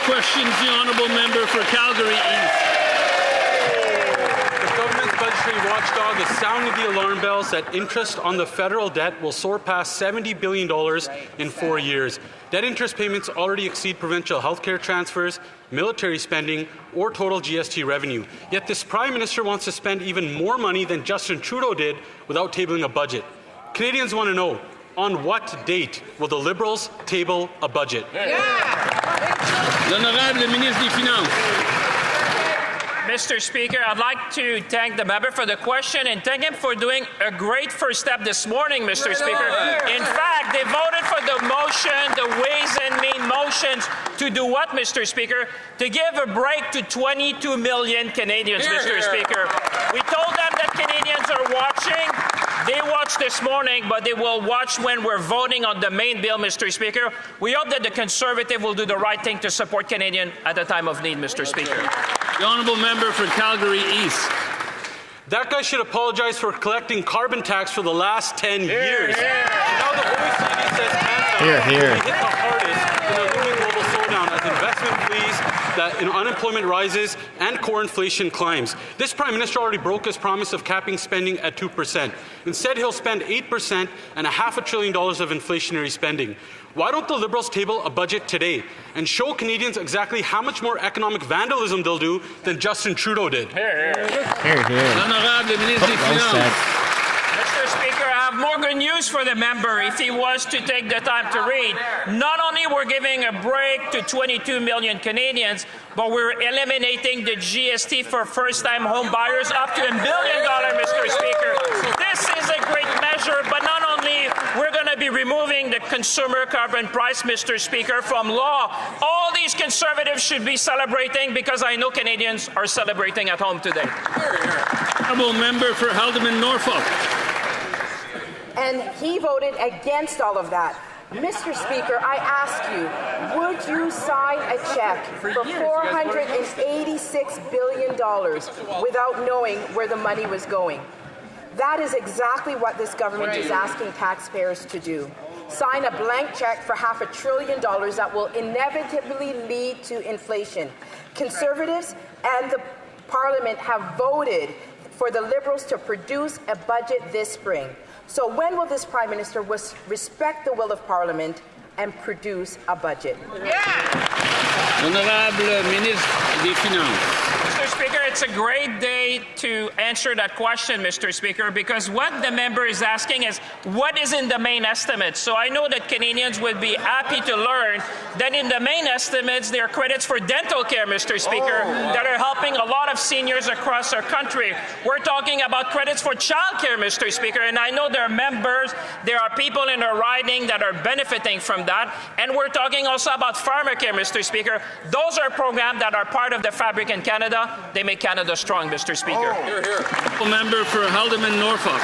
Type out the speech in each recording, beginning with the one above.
questions, the honourable member for Calgary East. The government's budgetary watchdog is sounding the alarm bells that interest on the federal debt will soar past $70 billion in 4 years. Debt interest payments already exceed provincial healthcare transfers, military spending, or total GST revenue. Yet this Prime Minister wants to spend even more money than Justin Trudeau did without tabling a budget. Canadians want to know, on what date will the Liberals table a budget? L'honorable ministre des Finances. Mr. Speaker, I'd like to thank the member for the question and thank him for doing a great first step this morning, Mr. Speaker. In fact, they voted for the motion, the Ways and Means motions, to do what, Mr. Speaker? To give a break to 22 million Canadians, Mr. Speaker. We told them that Canadians are watching. They watched this morning, but they will watch when we're voting on the main bill, Mr. Speaker. We hope that the Conservative will do the right thing to support Canadians at a time of need, Mr. Speaker. The honourable member for Calgary East. That guy should apologize for collecting carbon tax for the last 10 years. Now the OECD says Canada will be hit the hardest in a looming global slowdown as investment flees, that unemployment rises, and core inflation climbs. This Prime Minister already broke his promise of capping spending at 2%. Instead, he'll spend 8% and $500 billion of inflationary spending. Why don't the Liberals table a budget today and show Canadians exactly how much more economic vandalism they'll do than Justin Trudeau did? L'honorable ministre des Finances. Mr. Speaker, I have more good news for the member if he was to take the time to read. Not only we're giving a break to 22 million Canadians, but we're eliminating the GST for first-time home buyers up to $1 billion, Mr. Speaker. This is a great measure, but not only we're going to be removing the consumer carbon price, Mr. Speaker, from law. All these Conservatives should be celebrating because I know Canadians are celebrating at home today. Honourable member for Hallan, Norfolk. And he voted against all of that. Mr. Speaker, I ask you, would you sign a check for $486 billion without knowing where the money was going? That is exactly what this government is asking taxpayers to do. Sign a blank check for $500 billion that will inevitably lead to inflation. Conservatives and the Parliament have voted for the Liberals to produce a budget this spring. So when will this Prime Minister respect the will of Parliament and produce a budget? Honourable ministre des Finances. Mr. Speaker, it's a great day to answer that question, Mr. Speaker, because what the member is asking is what is in the main estimates. So I know that Canadians would be happy to learn that in the main estimates there are credits for dental care, Mr. Speaker, that are helping a lot of seniors across our country. We're talking about credits for childcare, Mr. Speaker, and I know there are members, there are people in our riding that are benefiting from that, and we're talking also about pharmacare, Mr. Speaker. Those are programs that are part of the fabric in Canada. They make Canada strong, Mr. Speaker. Member for Hallan, Norfolk.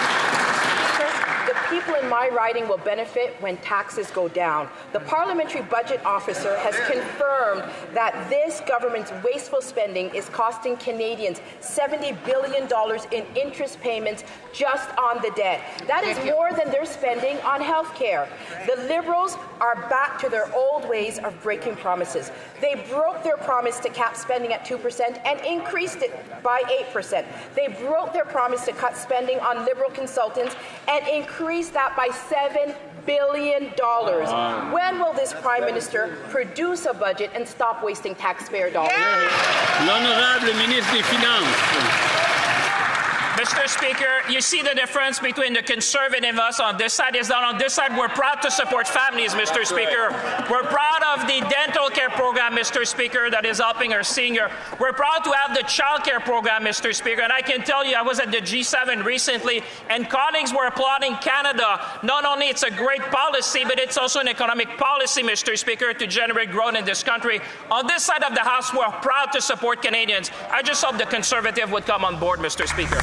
The people in my riding will benefit when taxes go down. The Parliamentary Budget Officer has confirmed that this government's wasteful spending is costing Canadians $70 billion in interest payments just on the debt. That is more than they're spending on health care. The Liberals are back to their old ways of breaking promises. They broke their promise to cap spending at 2% and increased it by 8%. They broke their promise to cut spending on Liberal consultants and increased that by $7 billion. When will this Prime Minister produce a budget and stop wasting taxpayer dollars? L'honorable ministre des Finances. Mr. Speaker, you see the difference between the Conservative us on this side is that on this side we're proud to support families, Mr. Speaker. We're proud of the dental care program, Mr. Speaker, that is helping our senior. We're proud to have the child care program, Mr. Speaker, and I can tell you I was at the G7 recently and colleagues were applauding Canada. Not only it's a great policy, but it's also an economic policy, Mr. Speaker, to generate growth in this country. On this side of the House, we're proud to support Canadians. I just hope the Conservative would come on board, Mr. Speaker.